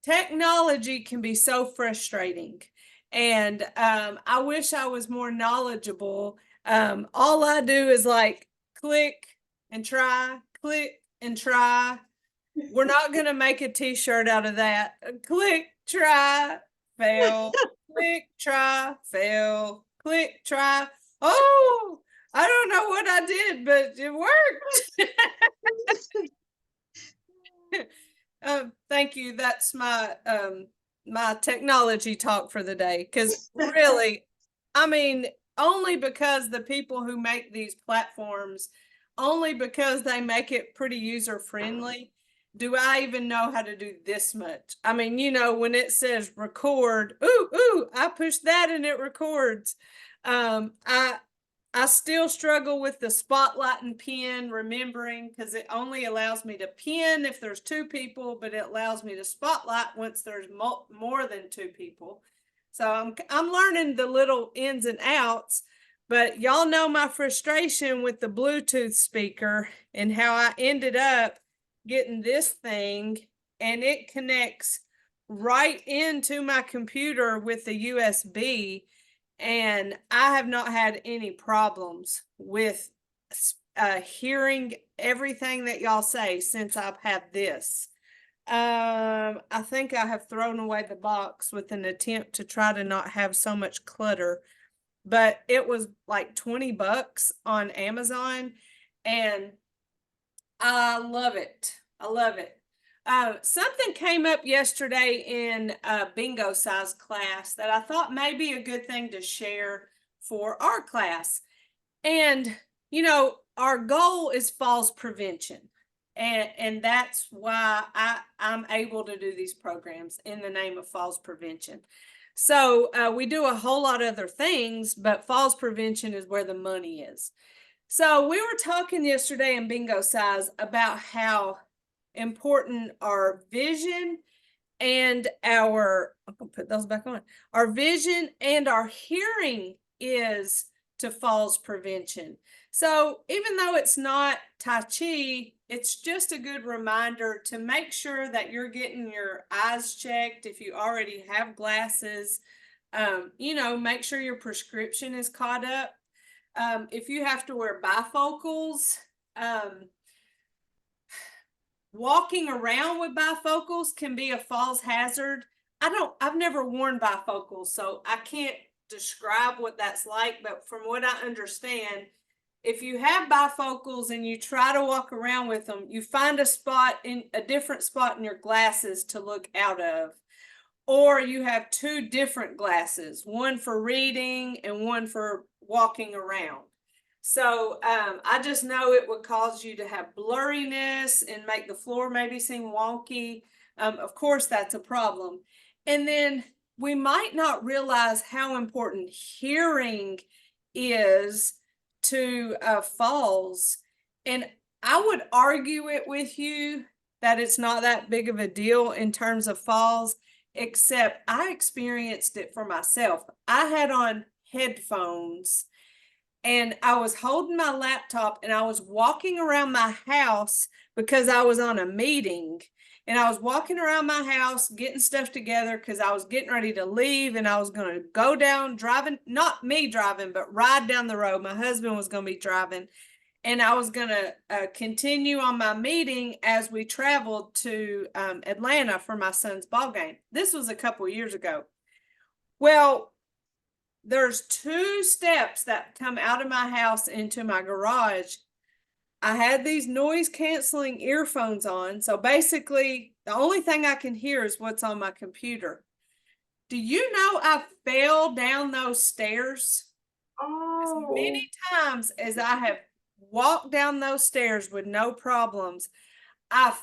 technology can be so frustrating. And I wish I was more knowledgeable. All I do is like click and try, click and try. We're not going to make a t-shirt out of that. Click, try, fail, click, try, fail, click, try. Oh, I don't know what I did, but it worked. Thank you. That's my technology talk for the day. Because really, I mean, only because the people who make these platforms, only because they make it pretty user friendly, do I even know how to do this much. I mean, when it says record, I push that and it records. I still struggle with the spotlight and pin, remembering, because it only allows me to pin if there's two people, but it allows me to spotlight once there's more than two people. So I'm learning the little ins and outs, but y'all know my frustration with the Bluetooth speaker and how I ended up getting this thing, and it connects right into my computer with the USB. And I have not had any problems with hearing everything that y'all say since I've had this. I think I have thrown away the box with an attempt to try to not have so much clutter, but it was like $20 on Amazon, and I love it. I love it. Something came up yesterday in a bingo size class that I thought may be a good thing to share for our class. And, our goal is falls prevention. And that's why I'm able to do these programs in the name of falls prevention. So we do a whole lot of other things, but falls prevention is where the money is. So we were talking yesterday in bingo size about how important our vision and our, I'm gonna put those back on, our vision and our hearing is to falls prevention. So even though it's not Tai Chi, it's just a good reminder to make sure that you're getting your eyes checked. If you already have glasses, make sure your prescription is caught up. If you have to wear bifocals, walking around with bifocals can be a false hazard. I've never worn bifocals, so I can't describe what that's like, but from what I understand, if you have bifocals and you try to walk around with them, you find a different spot in your glasses to look out of. Or you have two different glasses, one for reading and one for walking around. So I just know it would cause you to have blurriness and make the floor maybe seem wonky. Of course, that's a problem. And then we might not realize how important hearing is to falls. And I would argue it with you that it's not that big of a deal in terms of falls, except I experienced it for myself. I had on headphones and I was holding my laptop and I was walking around my house because I was on a meeting, and I was walking around my house getting stuff together because I was getting ready to leave, and I was going to go down driving, not me driving, but ride down the road. My husband was going to be driving, and I was going to continue on my meeting as we traveled to Atlanta for my son's ball game. This was a couple years ago. Well, there's two steps that come out of my house into my garage. I had these noise canceling earphones on. So basically, the only thing I can hear is what's on my computer. Do you know I fell down those stairs? As many times as I have walked down those stairs with no problems, I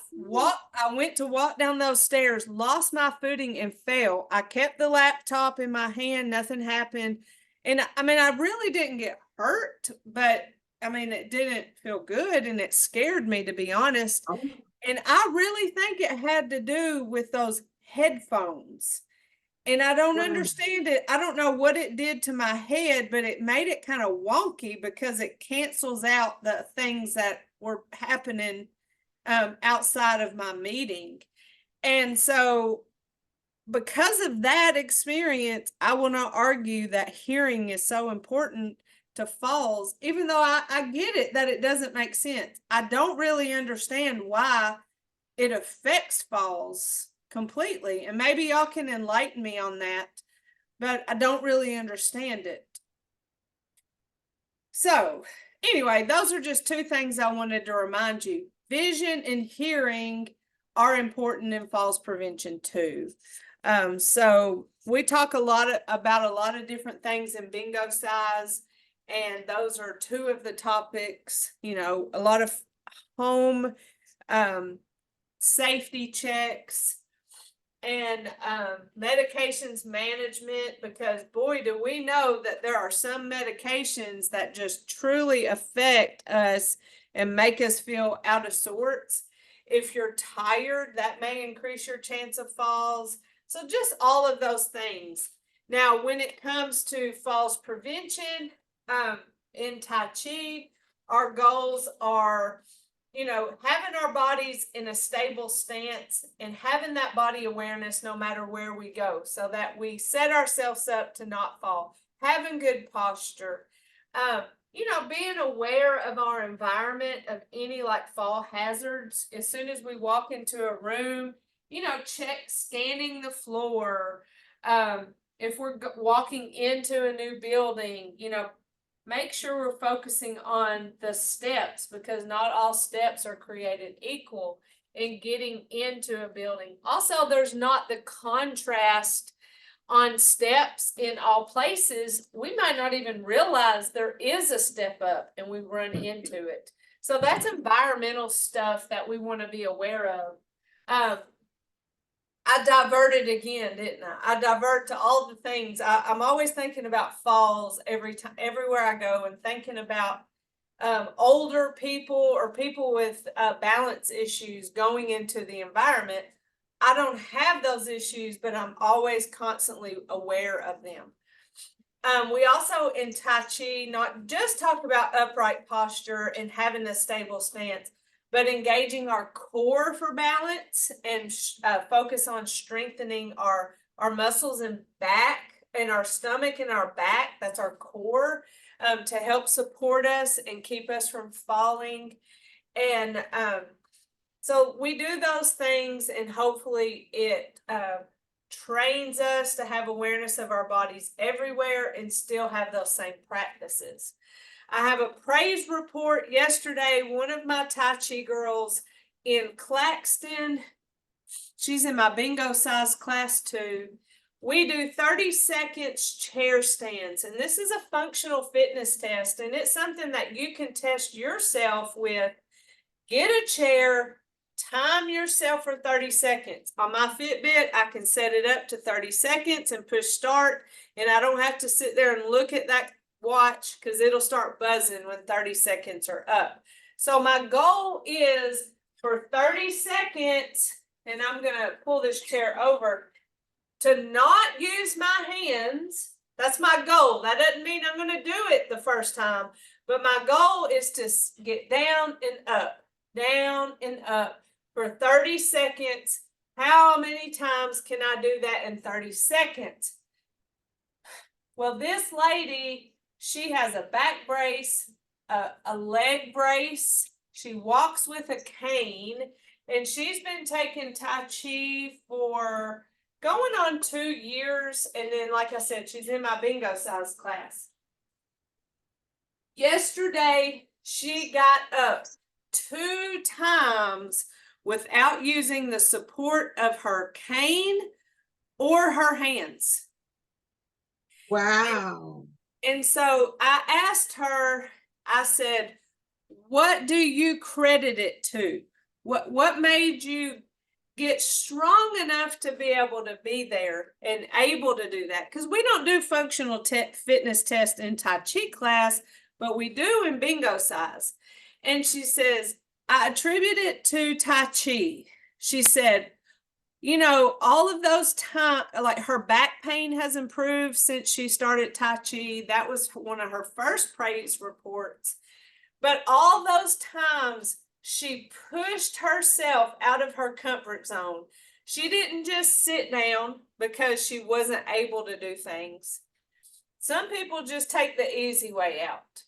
went to walk down those stairs, lost my footing and fell. I kept the laptop in my hand, nothing happened. And I mean, I really didn't get hurt, but I mean, it didn't feel good and it scared me, to be honest. And I really think it had to do with those headphones. And I don't understand it. I don't know what it did to my head, but it made it kind of wonky because it cancels out the things that were happening outside of my meeting. And so because of that experience, I will not argue that hearing is so important to falls, even though I get it that it doesn't make sense. I don't really understand why it affects falls completely. And maybe y'all can enlighten me on that, but I don't really understand it. So anyway, those are just two things I wanted to remind you. Vision and hearing are important in falls prevention too. So we talk about a lot of different things in bingo size, and those are two of the topics. You know, a lot of home safety checks and medications management, because boy, do we know that there are some medications that just truly affect us and make us feel out of sorts. If you're tired, that may increase your chance of falls. So just all of those things. Now, when it comes to falls prevention, in Tai Chi, our goals are, you know, having our bodies in a stable stance and having that body awareness no matter where we go, so that we set ourselves up to not fall, having good posture, you know, being aware of our environment, of any like fall hazards. As soon as we walk into a room, you know, scanning the floor. If we're walking into a new building, you know, make sure we're focusing on the steps, because not all steps are created equal in getting into a building. Also, there's not the contrast on steps in all places. We might not even realize there is a step up and we run into it. So that's environmental stuff that we want to be aware of. I diverted again, didn't I? I divert to all the things. I'm always thinking about falls everywhere I go, and thinking about older people or people with balance issues going into the environment. I don't have those issues, but I'm always constantly aware of them. We also in Tai Chi not just talk about upright posture and having a stable stance, but engaging our core for balance and focus on strengthening our muscles and back and our stomach and our back. That's our core, to help support us and keep us from falling. And so we do those things, and hopefully it trains us to have awareness of our bodies everywhere and still have those same practices. I have a praise report yesterday. One of my Tai Chi girls in Claxton, she's in my bingo size class too. We do 30 seconds chair stands, and this is a functional fitness test, and it's something that you can test yourself with. Get a chair, time yourself for 30 seconds. On my Fitbit, I can set it up to 30 seconds and push start, and I don't have to sit there and look at that watch, because it'll start buzzing when 30 seconds are up. So my goal is for 30 seconds, and I'm going to pull this chair over, to not use my hands. That's my goal. That doesn't mean I'm going to do it the first time, but my goal is to get down and up for 30 seconds. How many times can I do that in 30 seconds? Well, this lady, she has a back brace, a leg brace. She walks with a cane, and she's been taking Tai Chi for going on 2 years. And then, like I said, she's in my bingo size class. Yesterday, she got up 2 times without using the support of her cane or her hands. Wow. And so I asked her, I said, what do you credit it to? What made you get strong enough to be able to be there and able to do that? Because we don't do functional fitness test in Tai Chi class, but we do in bingo size. And she says, I attribute it to Tai Chi. She said, you know, all of those times, like her back pain has improved since she started Tai Chi. That was one of her first praise reports. But all those times she pushed herself out of her comfort zone. She didn't just sit down because she wasn't able to do things. Some people just take the easy way out.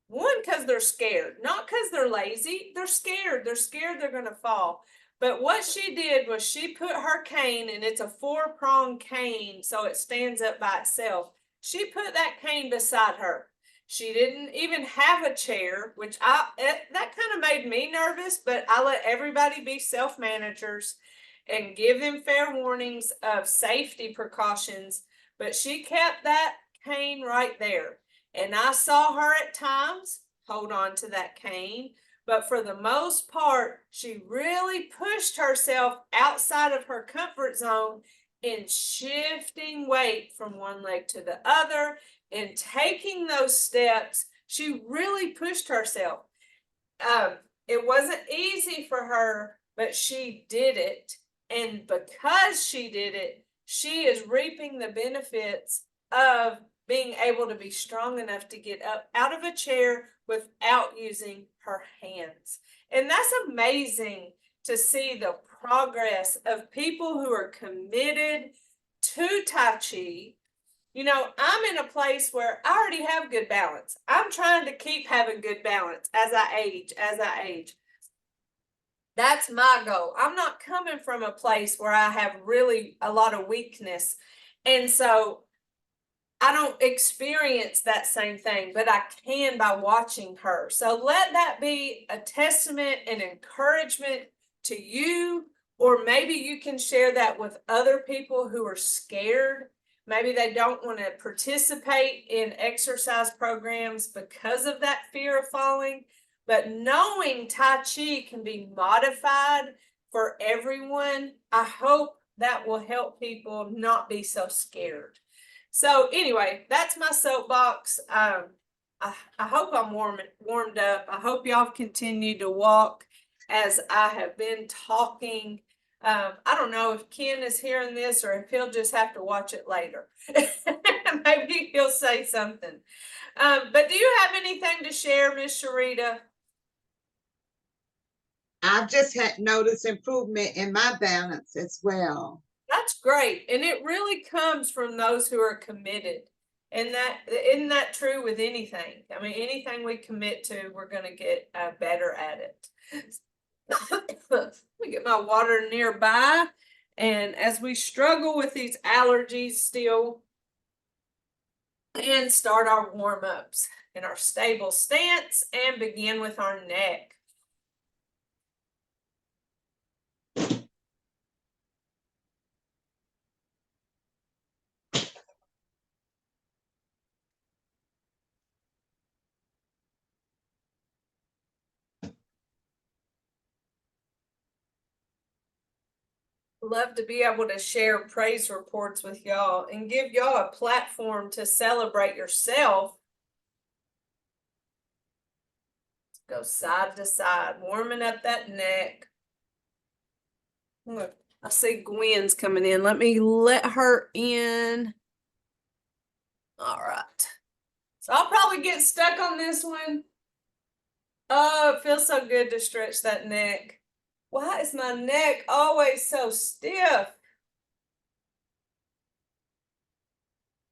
One, because they're scared, not because they're lazy. They're scared. They're scared they're going to fall. But what she did was she put her cane, and it's a 4-pronged cane, so it stands up by itself. She put that cane beside her. She didn't even have a chair, which that kind of made me nervous, but I let everybody be self-managers and give them fair warnings of safety precautions. But she kept that cane right there. And I saw her at times hold on to that cane, but for the most part, she really pushed herself outside of her comfort zone in shifting weight from one leg to the other and taking those steps. She really pushed herself. It wasn't easy for her, but she did it. And because she did it, she is reaping the benefits of being able to be strong enough to get up out of a chair without using her hands. And that's amazing to see the progress of people who are committed to Tai Chi. You know, I'm in a place where I already have good balance. I'm trying to keep having good balance as I age. That's my goal. I'm not coming from a place where I have really a lot of weakness. And so I don't experience that same thing, but I can by watching her. So let that be a testament and encouragement to you, or maybe you can share that with other people who are scared. Maybe they don't want to participate in exercise programs because of that fear of falling. But knowing Tai Chi can be modified for everyone, I hope that will help people not be so scared. So anyway, that's my soapbox. I hope I'm warmed up. I hope y'all continue to walk as I have been talking. I don't know if Ken is hearing this or if he'll just have to watch it later. Maybe he'll say something. But do you have anything to share, Miss Sharita? I've just had noticed improvement in my balance as well. That's great. And it really comes from those who are committed. And that isn't that true with anything? I mean, anything we commit to, we're going to get better at it. Let me get my water nearby. And as we struggle with these allergies still, and start our warm-ups in our stable stance and begin with our neck. Love to be able to share praise reports with y'all and give y'all a platform to celebrate yourself. Go side to side, warming up that neck. Look, I see Gwen's coming in. Let me let her in. All right. So I'll probably get stuck on this one. Oh, it feels so good to stretch that neck. Why is my neck always so stiff?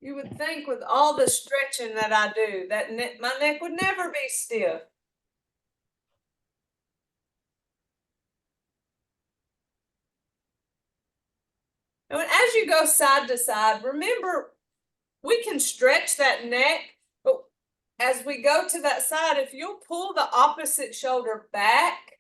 You would think with all the stretching that I do, that my neck would never be stiff. And as you go side to side, remember, we can stretch that neck, but as we go to that side, if you'll pull the opposite shoulder back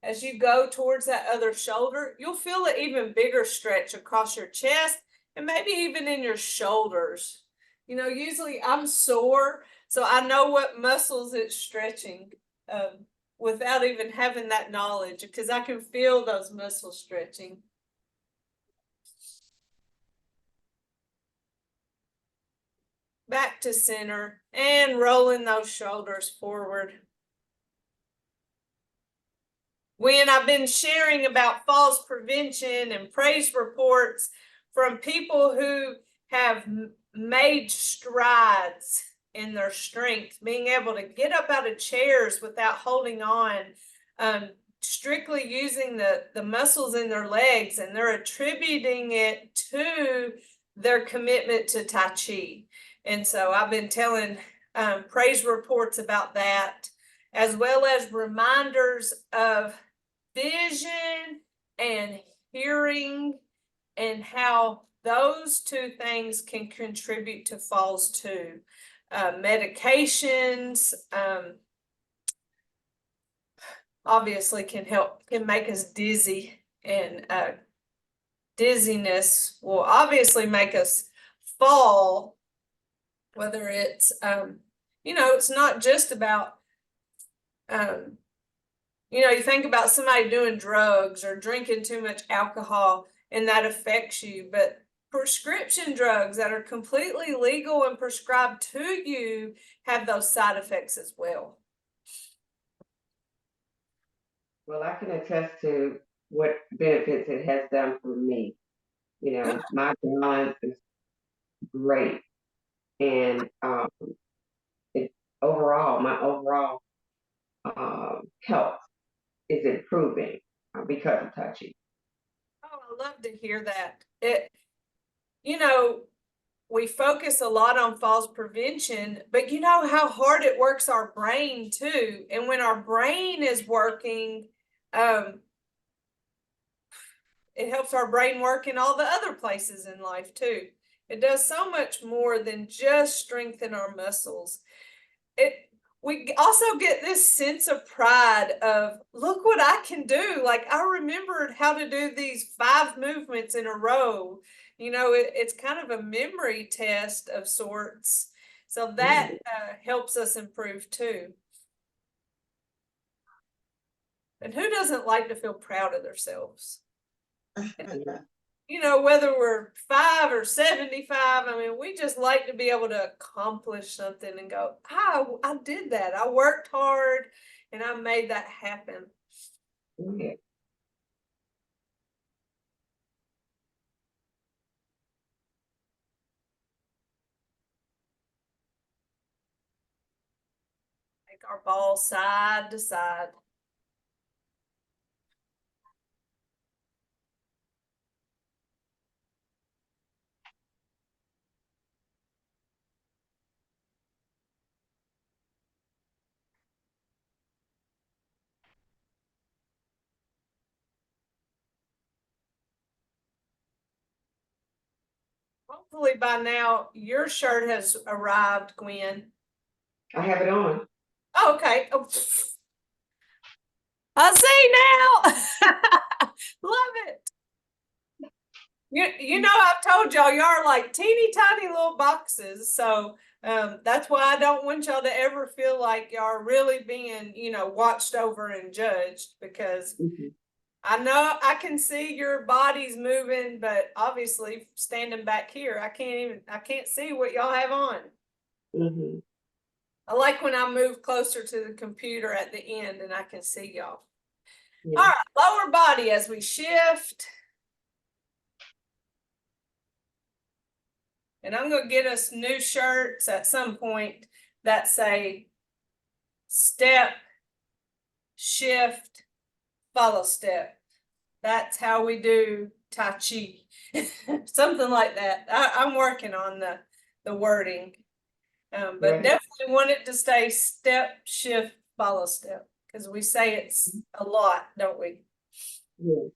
as you go towards that other shoulder, you'll feel an even bigger stretch across your chest and maybe even in your shoulders. You know, usually I'm sore, so I know what muscles it's stretching without even having that knowledge, because I can feel those muscles stretching. Back to center and rolling those shoulders forward. When I've been sharing about falls prevention and praise reports from people who have made strides in their strength, being able to get up out of chairs without holding on, strictly using the muscles in their legs, and they're attributing it to their commitment to Tai Chi. And so I've been telling praise reports about that, as well as reminders of vision and hearing, and how those two things can contribute to falls too. Medications obviously can make us dizzy, and dizziness will obviously make us fall, whether it's it's not just about you think about somebody doing drugs or drinking too much alcohol and that affects you, but prescription drugs that are completely legal and prescribed to you have those side effects as well. Well, I can attest to what benefits it has done for me. My balance is great, and it my overall health is improving because of touching. Oh, I love to hear that. You know, we focus a lot on falls prevention, but you know how hard it works our brain too. And when our brain is working, it helps our brain work in all the other places in life too. It does so much more than just strengthen our muscles. We also get this sense of pride of, look what I can do. Like, I remembered how to do these 5 movements in a row. It's kind of a memory test of sorts. So that helps us improve too. And who doesn't like to feel proud of themselves? Whether we're 5 or 75, I mean, we just like to be able to accomplish something and go, I did that. I worked hard and I made that happen. Yeah. Take our ball side to side. Hopefully by now your shirt has arrived, Gwen. I have it on. Oh, okay. Oh. I see now. Love it. I've told y'all are like teeny tiny little boxes. So that's why I don't want y'all to ever feel like y'all are really being, watched over and judged, because I know I can see your bodies moving, but obviously standing back here, I can't see what y'all have on. I like when I move closer to the computer at the end and I can see y'all. All right, lower body as we shift. And I'm going to get us new shirts at some point that say step, shift, follow step. That's how we do Tai Chi. Something like that. I'm working on the wording. But definitely want it to stay step, shift, follow step, because we say it's a lot, don't we? Yeah.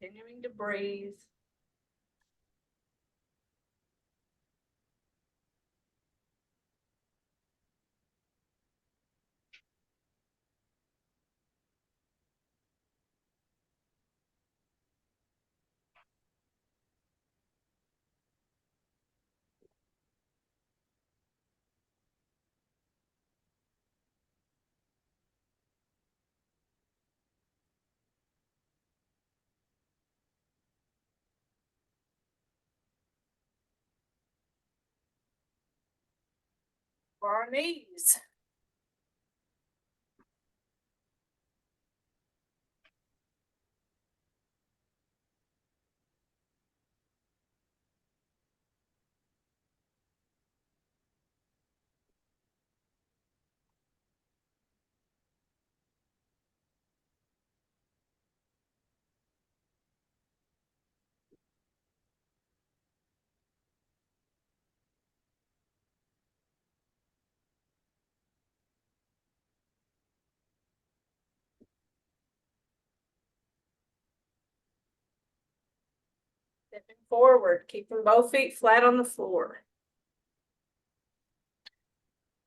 Continuing to breathe. For our knees. forward, keeping both feet flat on the floor.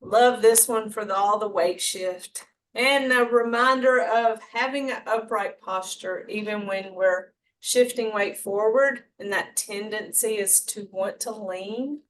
Love this one for all the weight shift. And a reminder of having an upright posture, even when we're shifting weight forward, and that tendency is to want to lean.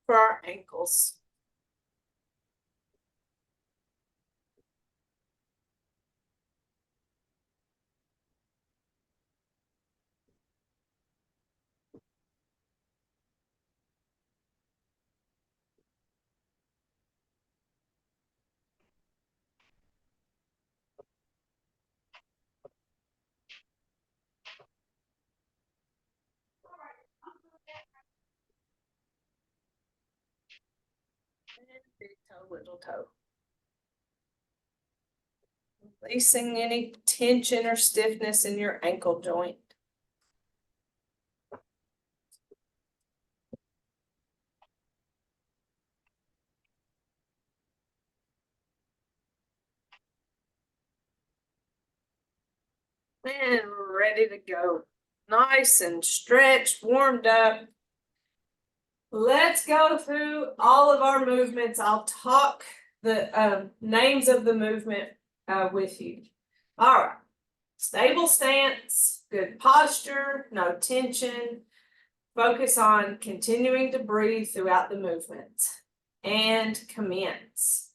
For our ankles. Big toe, little toe. Releasing any tension or stiffness in your ankle joint. And ready to go. Nice and stretched, warmed up. Let's go through all of our movements. I'll talk the names of the movement with you. All right. Stable stance, good posture, no tension. Focus on continuing to breathe throughout the movement. And commence.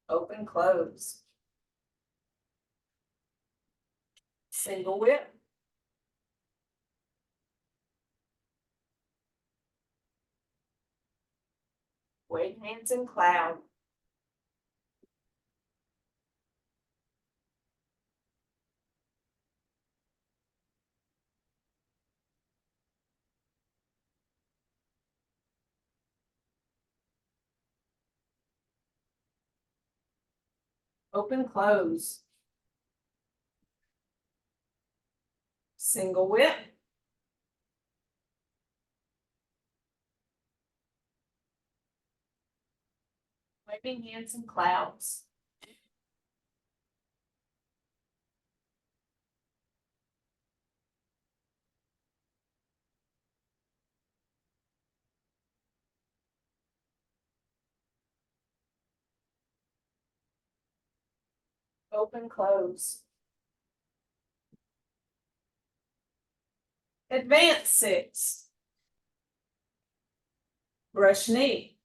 Open, close. Single whip. Wave hands in cloud. Open, close. Single whip. Waving hands in clouds. Open, close. Advance 6. Brush knee.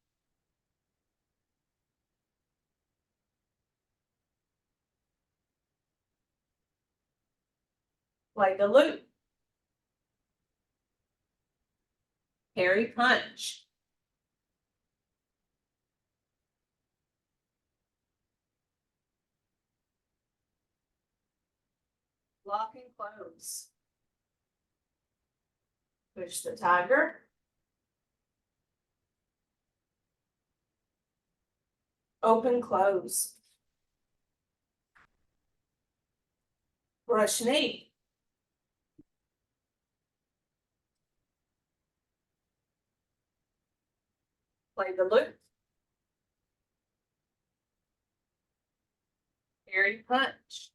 Play the loop. Carry punch. Lock and close. Push the tiger. Open, close. Brush knee. Play the loop. Carry punch.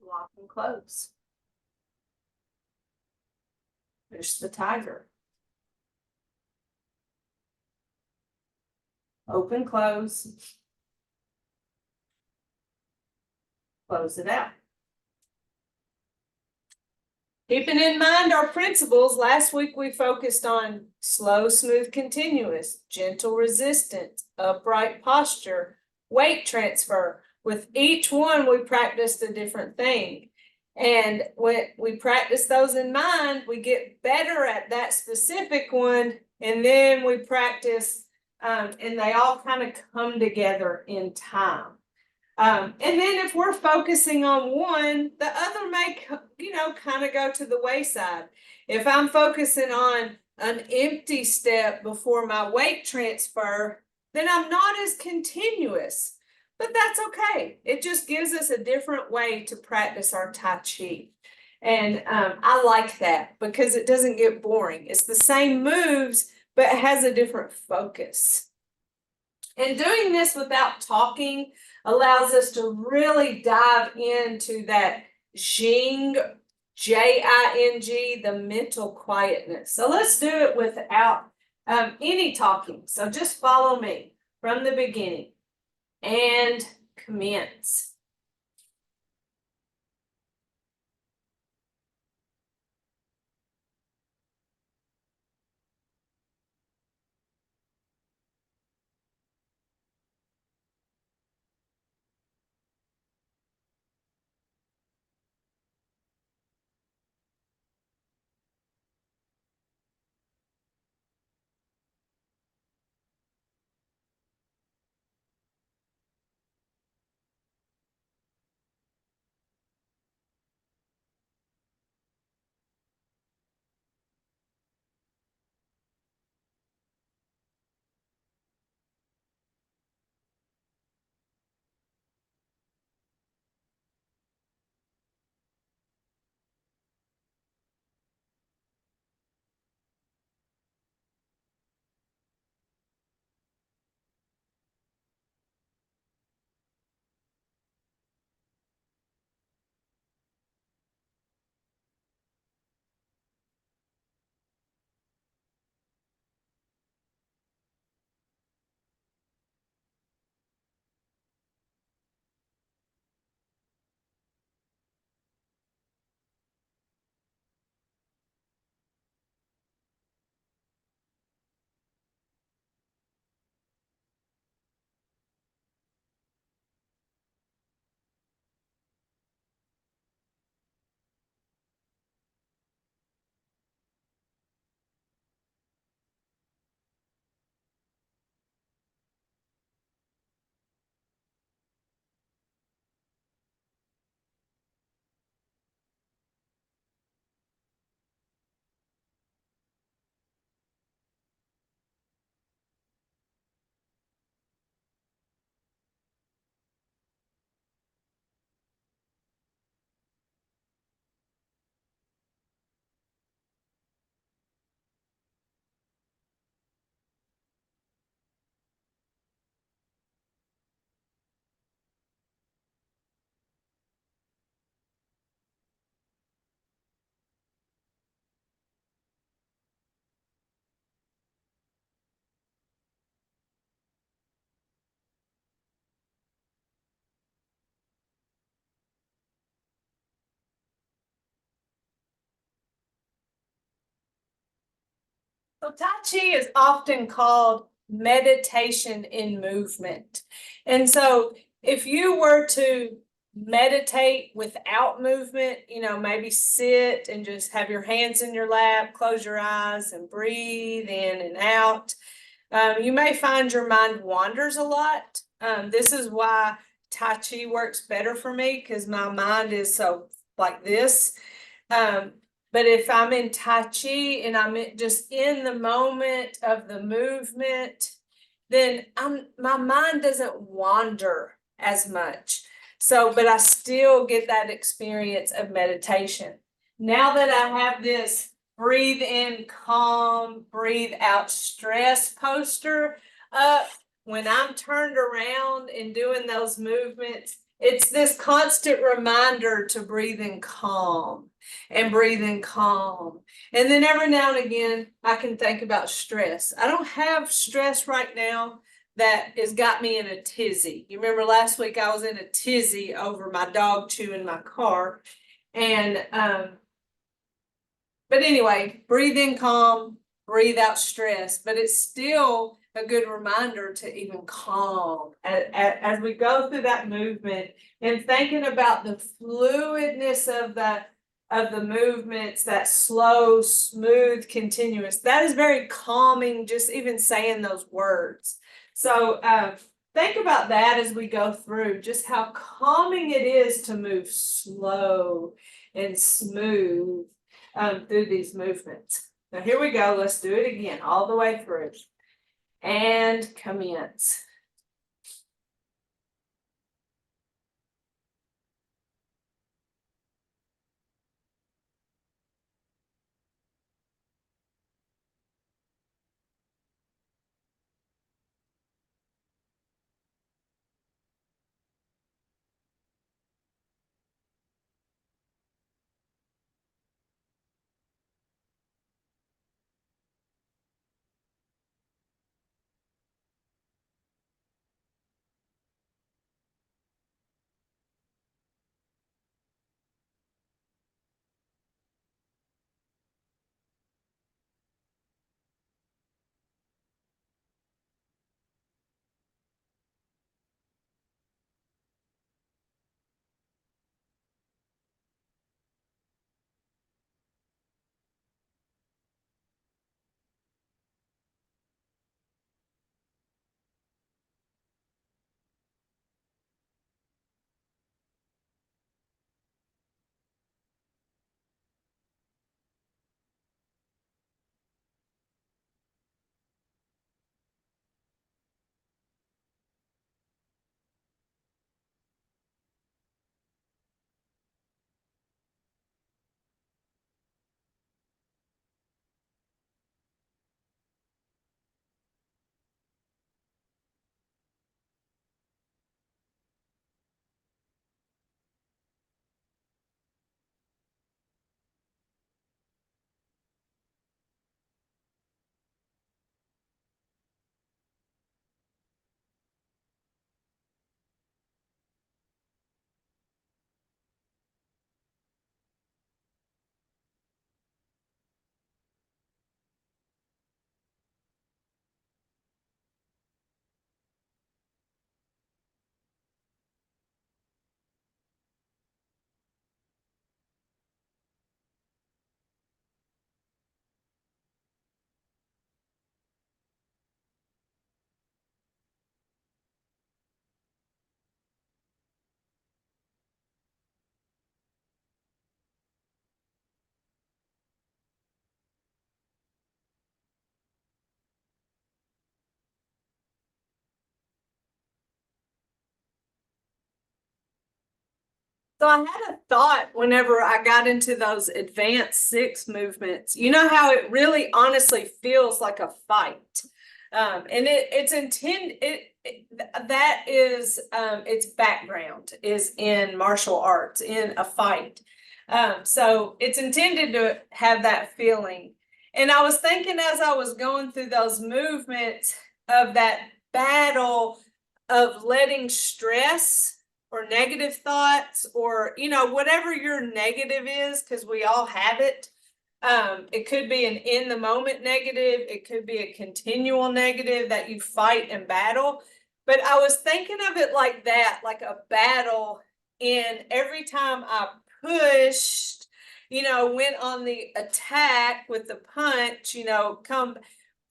Lock and close. Push the tiger. Open, close. Close it out. Keeping in mind our principles, last week we focused on slow, smooth, continuous, gentle resistance, upright posture, weight transfer. With each one, we practiced a different thing. And when we practice those in mind, we get better at that specific one. And then we practice, and they all kind of come together in time. And then if we're focusing on one, the other may, kind of go to the wayside. If I'm focusing on an empty step before my weight transfer, then I'm not as continuous. But that's okay. It just gives us a different way to practice our Tai Chi. And I like that because it doesn't get boring. It's the same moves, but it has a different focus. And doing this without talking allows us to really dive into that Jing, Jing, the mental quietness. So let's do it without any talking. So just follow me from the beginning and commence. So Tai Chi is often called meditation in movement. And so if you were to meditate without movement, maybe sit and just have your hands in your lap, close your eyes and breathe in and out. You may find your mind wanders a lot. This is why Tai Chi works better for me because my mind is so like this. But if I'm in Tai Chi and I'm just in the moment of the movement, then my mind doesn't wander as much. So, but I still get that experience of meditation. Now that I have this breathe in calm, breathe out stress poster up, when I'm turned around and doing those movements, it's this constant reminder to breathe in calm and breathe in calm. And then every now and again, I can think about stress. I don't have stress right now that has got me in a tizzy. You remember last week I was in a tizzy over my dog chewing my car. And But anyway, breathe in calm, breathe out stress, but it's still a good reminder to even calm as we go through that movement and thinking about the fluidness of the movements, that slow, smooth, continuous. That is very calming, just even saying those words. So think about that as we go through, just how calming it is to move slow and smooth through these movements. Now here we go. Let's do it again, all the way through. And commence. So I had a thought whenever I got into those advanced six movements. You know how it really honestly feels like a fight. And it's intended that is its background is in martial arts, in a fight. So it's intended to have that feeling. And I was thinking as I was going through those movements of that battle of letting stress or negative thoughts or whatever your negative is, because we all have it. It could be an in the moment negative, it could be a continual negative that you fight and battle, but I was thinking of it like that, like a battle. And every time I pushed, went on the attack with the punch, come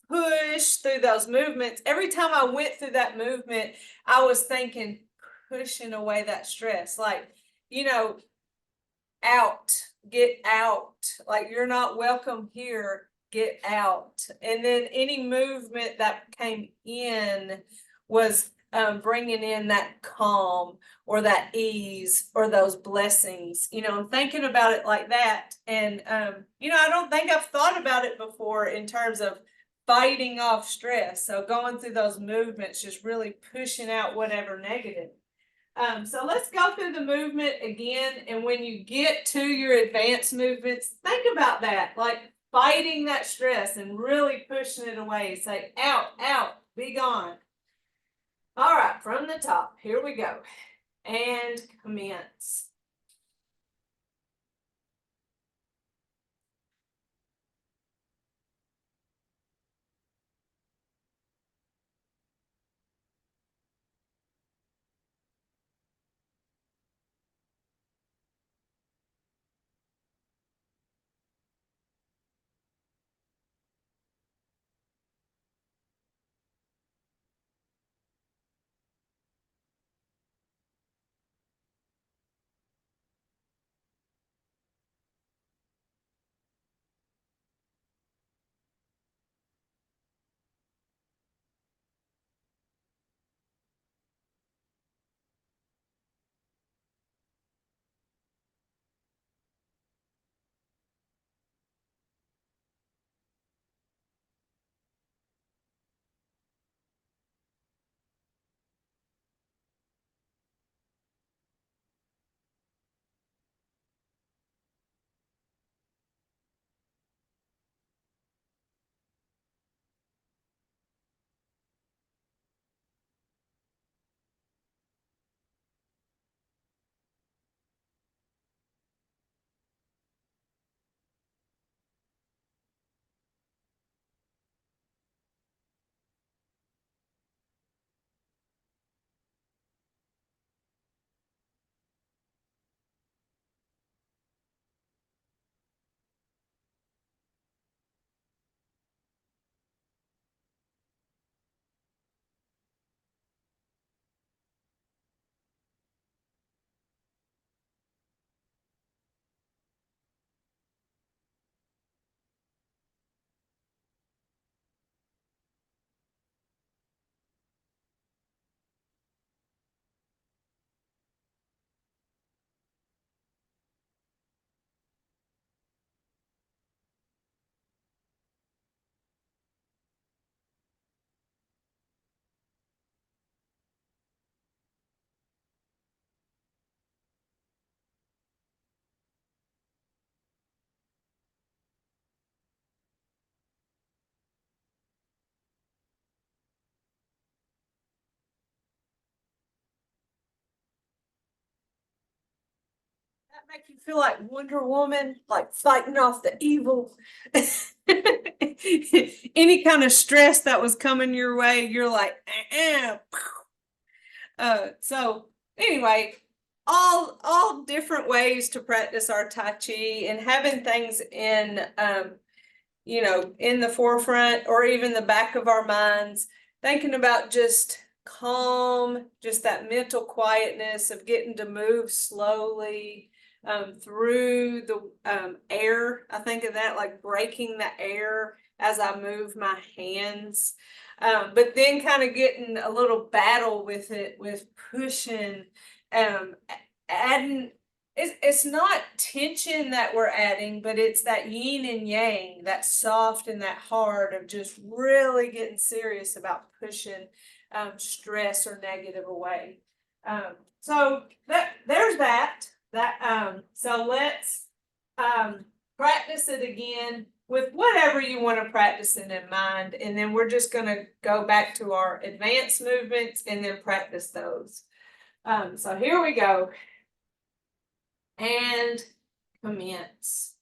push through those movements, every time I went through that movement I was thinking, pushing away that stress, like, out, get out, like you're not welcome here, get out. And then any movement that came in was bringing in that calm or that ease or those blessings. I'm thinking about it like that. And I don't think I've thought about it before in terms of fighting off stress. So going through those movements, just really pushing out whatever negative. So let's go through the movement again. And when you get to your advanced movements, think about that, like fighting that stress and really pushing it away. Say, out, out, be gone. All right, from the top, here we go. And commence. make you feel like Wonder Woman, like fighting off the evil? Any kind of stress that was coming your way, you're like, so anyway, all different ways to practice our Tai Chi, and having things in in the forefront or even the back of our minds, thinking about just calm, just that mental quietness of getting to move slowly through the air. I think of that like breaking the air as I move my hands. But then kind of getting a little battle with it, with pushing, adding. It's not tension that we're adding, but it's that yin and yang, that soft and that hard of just really getting serious about pushing stress or negative away. So there's that. So let's practice it again with whatever you want to practice it in mind, and then we're just going to go back to our advanced movements and then practice those. So here we go. And commence.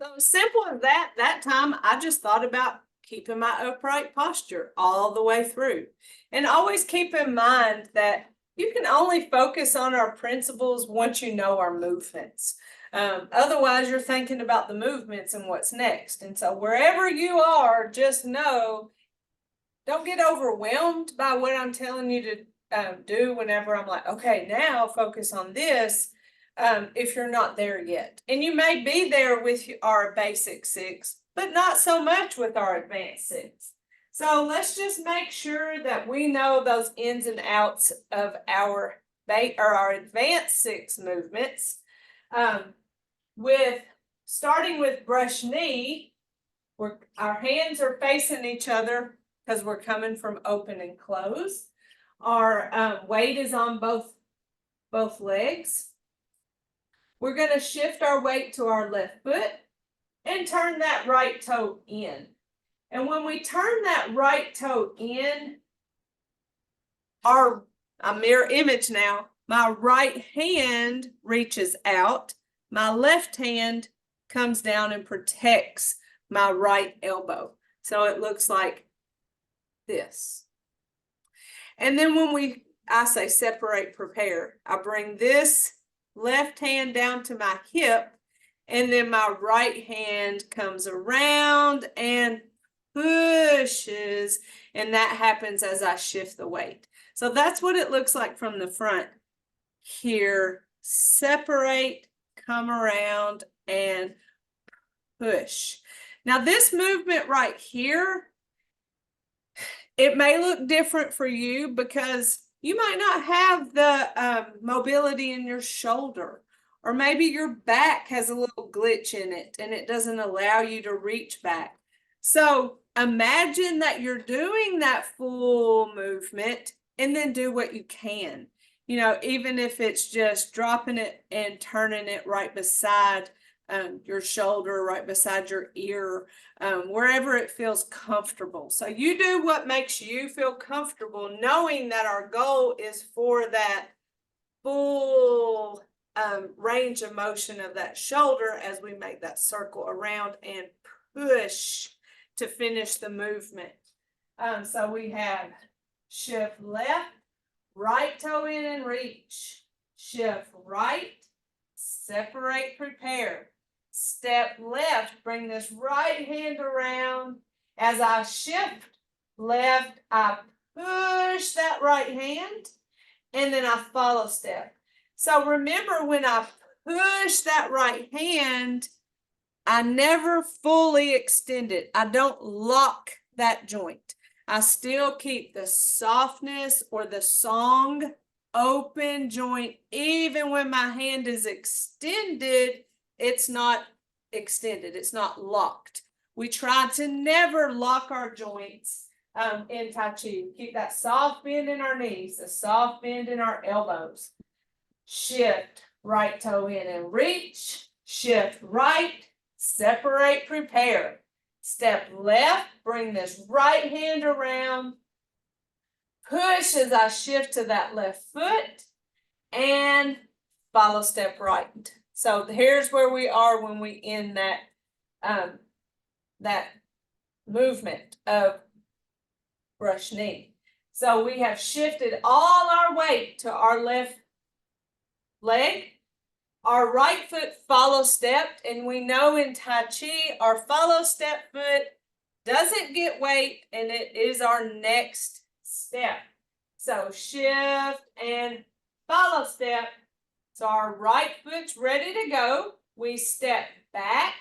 So simple as that. That time I just thought about keeping my upright posture all the way through. And always keep in mind that you can only focus on our principles once you know our movements. Otherwise, you're thinking about the movements and what's next. And so wherever you are, just know, don't get overwhelmed by what I'm telling you to do whenever I'm like, okay, now focus on this. If you're not there yet. And you may be there with our basic 6, but not so much with our advanced 6. So let's just make sure that we know those ins and outs of our advanced 6 movements. Starting with brush knee, our hands are facing each other because we're coming from open and close. Our weight is on both legs. We're going to shift our weight to our left foot and turn that right toe in. And when we turn that right toe in, a mirror image now, My right hand reaches out. My left hand comes down and protects my right elbow. So it looks like this. And then when I say separate, prepare, I bring this left hand down to my hip, and then my right hand comes around and pushes, and that happens as I shift the weight. So that's what it looks like from the front. Here, separate, come around, and push. Now this movement right here, it may look different for you because you might not have the mobility in your shoulder, or maybe your back has a little glitch in it and it doesn't allow you to reach back. So imagine that you're doing that full movement and then do what you can. You know, even if it's just dropping it and turning it right beside your shoulder, right beside your ear, wherever it feels comfortable. So you do what makes you feel comfortable, knowing that our goal is for that full range of motion of that shoulder as we make that circle around and push to finish the movement. So we have shift left, right toe in and reach, shift right, separate, prepare. Step left, bring this right hand around. As I shift left, I push that right hand, and then I follow step. So remember, when I push that right hand, I never fully extend it. I don't lock that joint. I still keep the softness or the song open joint. Even when my hand is extended, it's not extended, it's not locked. We try to never lock our joints in Tai Chi. Keep that soft bend in our knees, the soft bend in our elbows. Shift, right toe in and reach, shift right, separate, prepare. Step left, bring this right hand around, push as I shift to that left foot, and follow step right. So here's where we are when we end that movement of brush knee. So we have shifted all our weight to our left leg. Our right foot follow stepped, and we know in Tai Chi, our follow step foot doesn't get weight, and it is our next step. So shift and follow step. So our right foot's ready to go. We step back,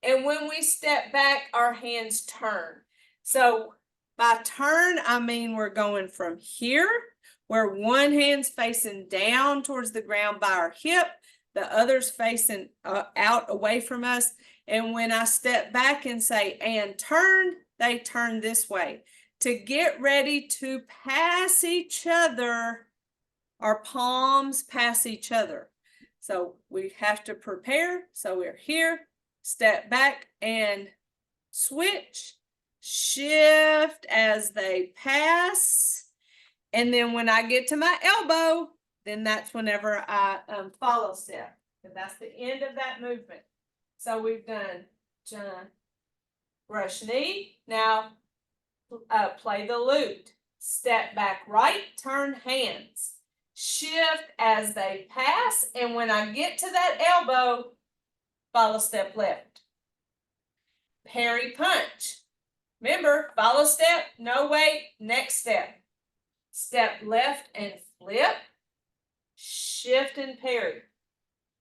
and when we step back, our hands turn. So by turn, I mean we're going from here, where one hand's facing down towards the ground by our hip, the other's facing out away from us. And when I step back and say, and turn, they turn this way. To get ready to pass each other, our palms pass each other. So we have to prepare. So we're here, step back and switch, shift as they pass. And then when I get to my elbow, then that's whenever I follow step. And that's the end of that movement. So we've done brush knee. Now play the lute. Step back right, turn hands. Shift as they pass, and when I get to that elbow, follow step left. Parry punch. Remember, follow step, no weight, next step. Step left and flip. Shift and parry.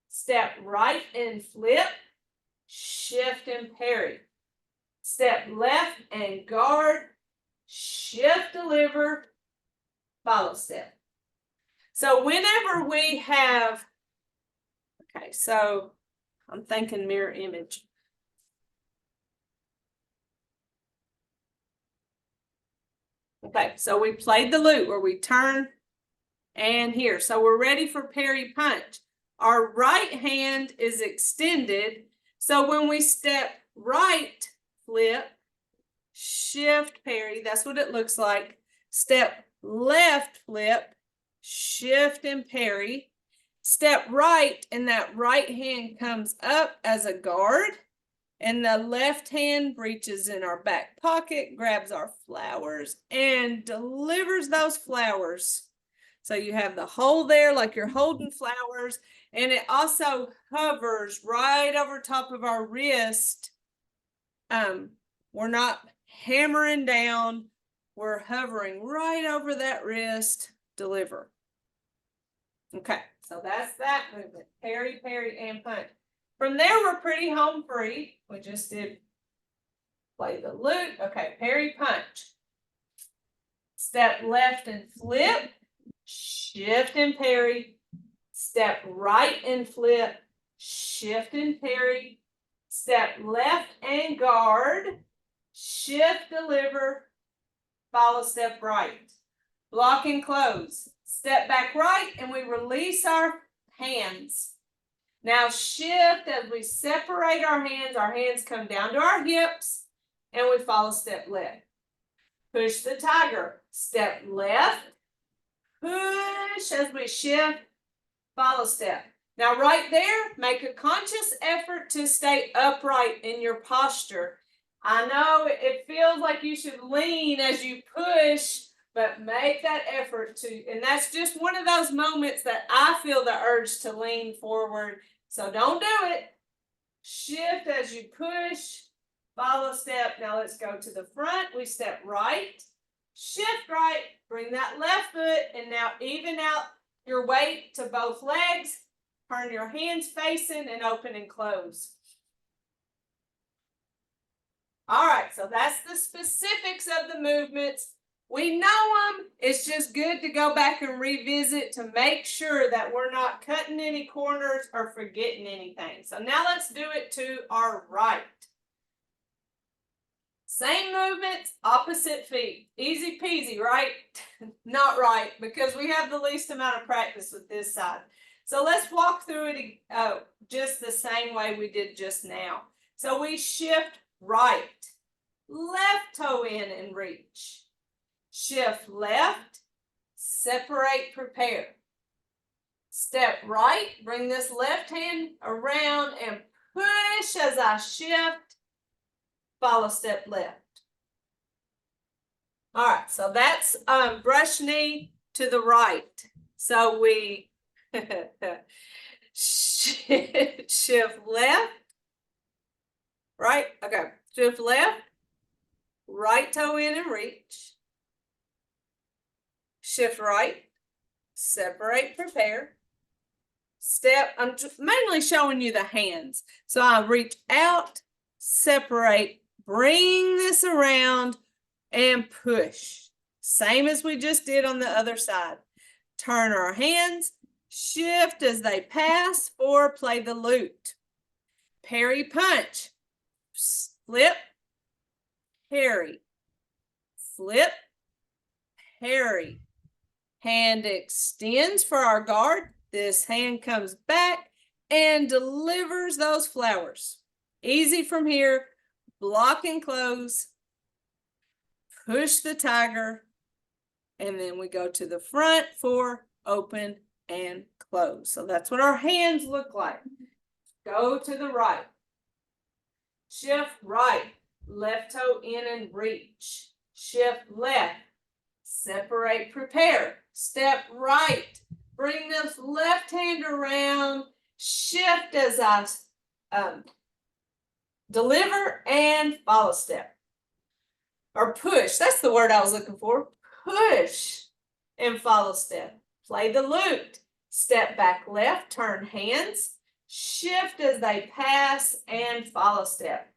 Step right and flip. Shift and parry. Step left and guard. Shift, deliver, follow step. So whenever we have, okay, so I'm thinking mirror image. Okay, so we played the lute where we turn and here. So we're ready for parry punch. Our right hand is extended. So when we step right, flip, shift, parry, that's what it looks like. Step left, flip, shift and parry. Step right, and that right hand comes up as a guard. And the left hand reaches in our back pocket, grabs our flowers, and delivers those flowers. So you have the hole there like you're holding flowers, and it also hovers right over top of our wrist. We're not hammering down, we're hovering right over that wrist, deliver. Okay, so that's that movement, parry, parry, and punch. From there, we're pretty home free. We just did play the lute. Okay, parry, punch. Step left and flip, shift and parry. Step right and flip, shift and parry. Step left and guard, shift, deliver, follow step right. Block and close. Step back right, and we release our hands. Now shift as we separate our hands come down to our hips, and we follow step left. Push the tiger, step left, push as we shift, follow step. Now right there, make a conscious effort to stay upright in your posture. I know it feels like you should lean as you push, but make that effort to, and that's just one of those moments that I feel the urge to lean forward. So don't do it. Shift as you push, follow step. Now let's go to the front. We step right, shift right, bring that left foot, and now even out your weight to both legs. Turn your hands facing and open and close. All right, so that's the specifics of the movements. We know them. It's just good to go back and revisit to make sure that we're not cutting any corners or forgetting anything. So now let's do it to our right. Same movements, opposite feet. Easy peasy, right? Not right, because we have the least amount of practice with this side. So let's walk through it just the same way we did just now. So we shift right, left toe in and reach. Shift left, separate, prepare. Step right, bring this left hand around and push as I shift, follow step left. All right, so that's brush knee to the right. So we shift left, right, okay, shift left, right toe in and reach. Shift right, separate, prepare. Step, I'm mainly showing you the hands. So I reach out, separate, bring this around, and push. Same as we just did on the other side. Turn our hands, shift as they pass, or play the lute. Parry, punch, flip, parry, flip, parry. Hand extends for our guard. This hand comes back and delivers those flowers. Easy from here. Block and close. Push the tiger. And then we go to the front for open and close. So that's what our hands look like. Go to the right. Shift right. Left toe in and reach. Shift left. Separate, prepare. Step right. Bring this left hand around. Shift as I deliver and follow step. Or push. That's the word I was looking for. Push and follow step. Play the lute. Step back left, turn hands. Shift as they pass and follow step.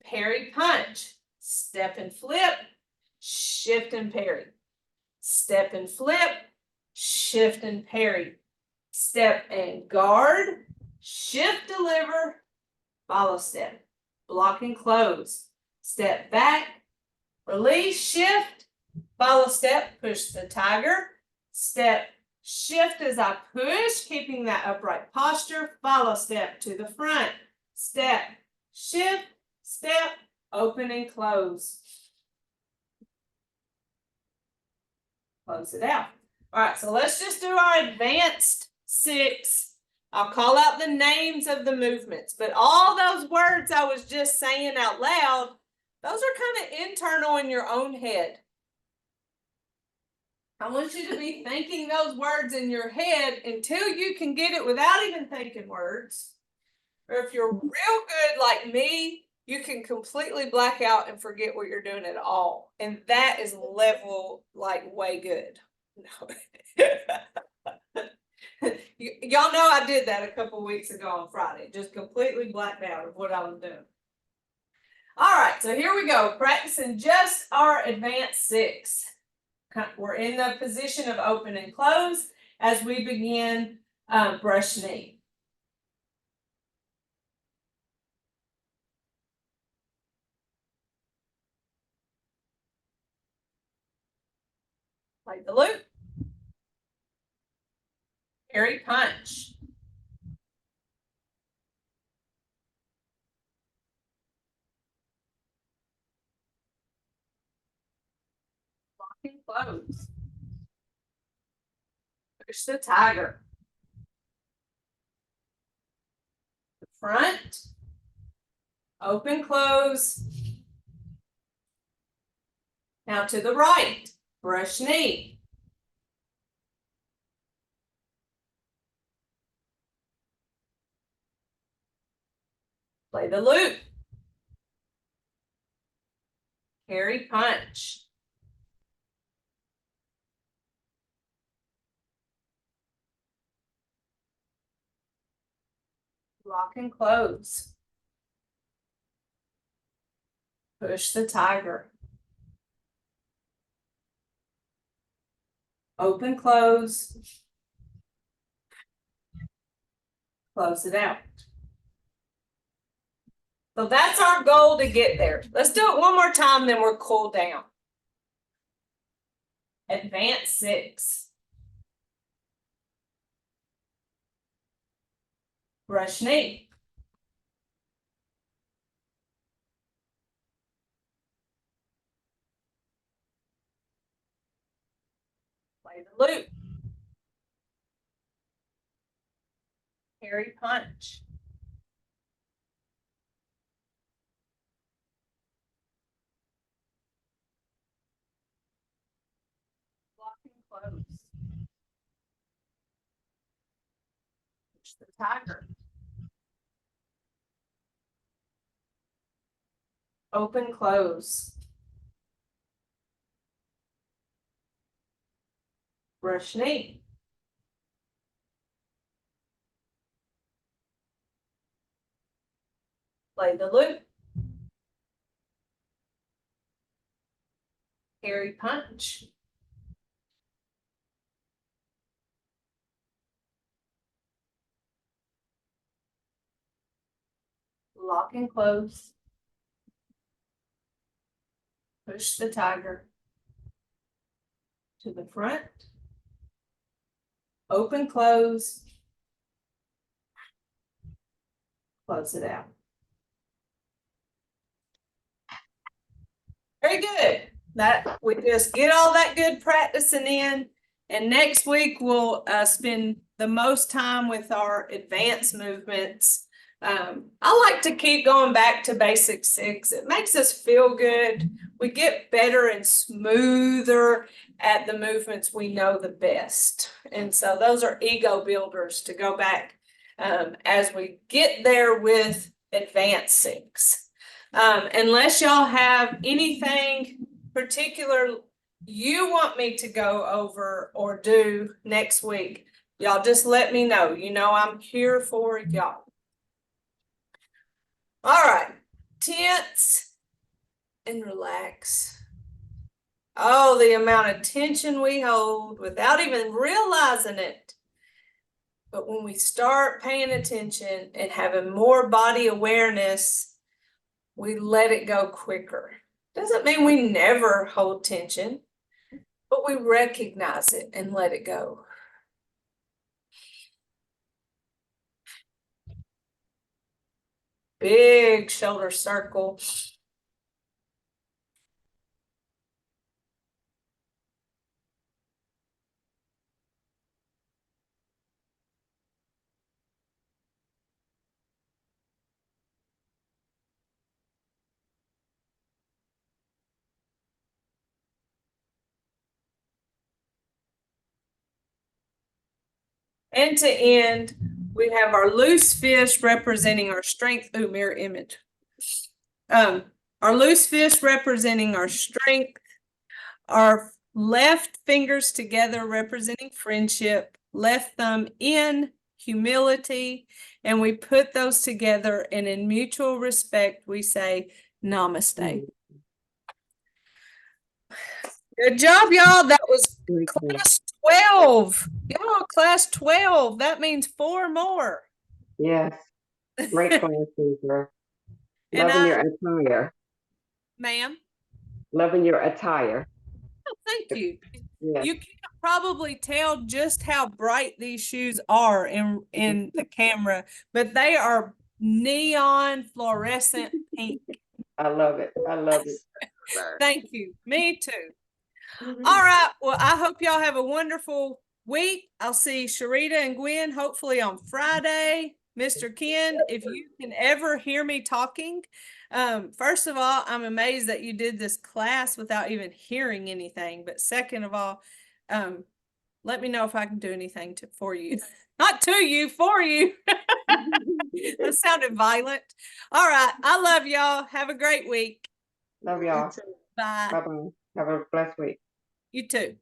Parry, punch. Step and flip. Shift and parry. Step and flip. Shift and parry. Step and guard. Shift, deliver. Follow step. Block and close. Step back. Release, shift. Follow step. Push the tiger. Step, shift as I push, keeping that upright posture. Follow step to the front. Step, shift, step, open and close. Close it out. All right, so let's just do our advanced 6. I'll call out the names of the movements, but all those words I was just saying out loud, those are kind of internal in your own head. I want you to be thinking those words in your head until you can get it without even thinking words. Or if you're real good like me, you can completely black out and forget what you're doing at all. And that is level like way good. Y'all know I did that a couple weeks ago on Friday, just completely blacked out of what I was doing. All right, so here we go, practicing just our advanced 6. We're in the position of open and close as we begin brush knee. Play the loop. Carry punch. Lock and close. Push the tiger. The front. Open, close. Now to the right. Brush knee. Play the loop. Carry punch. Lock and close. Push the tiger. Open, close. Close it out. So that's our goal to get there. Let's do it one more time, then we're cool down. Advanced 6. Brush knee. Play the loop. Carry punch. Lock and close. Push the tiger. Open, close. Brush knee. Play the loop. Carry punch. Lock and close. Push the tiger to the front. Open, close. Close it out. Very good. That we just get all that good practicing in, and next week we'll spend the most time with our advanced movements. I like to keep going back to basic 6. It makes us feel good. We get better and smoother at the movements we know the best. And so those are ego builders to go back as we get there with advanced 6. Unless y'all have anything particular you want me to go over or do next week, y'all just let me know. You know I'm here for y'all. All right, tense and relax. Oh, the amount of tension we hold without even realizing it. But when we start paying attention and having more body awareness, we let it go quicker. Doesn't mean we never hold tension, but we recognize it and let it go. Big shoulder circle. end to end. We have our loose fist representing our strength. Ooh, mirror image. Our loose fist representing our strength, our left fingers together representing friendship, left thumb in humility, and we put those together, and in mutual respect, we say namaste. Good job, y'all. That was Very cool. class 12. Y'all, class 12. That means 4 more. Yes, great class, Cooper. And Loving your attire. Ma'am, Loving your attire. thank you. Yes. You can probably tell just how bright these shoes are in the camera, but they are neon fluorescent pink. I love it. I love it. Thank you. Me too. All right. Well, I hope y'all have a wonderful week. I'll see Sharita and Gwen hopefully on Friday. Mr. Ken, if you can ever hear me talking, first of all, I'm amazed that you did this class without even hearing anything. But second of all, let me know if I can do anything for you. Not to you, for you. That sounded violent. All right. I love y'all. Have a great week. Love y'all. Bye. Bye-bye. Have a blessed week. You too.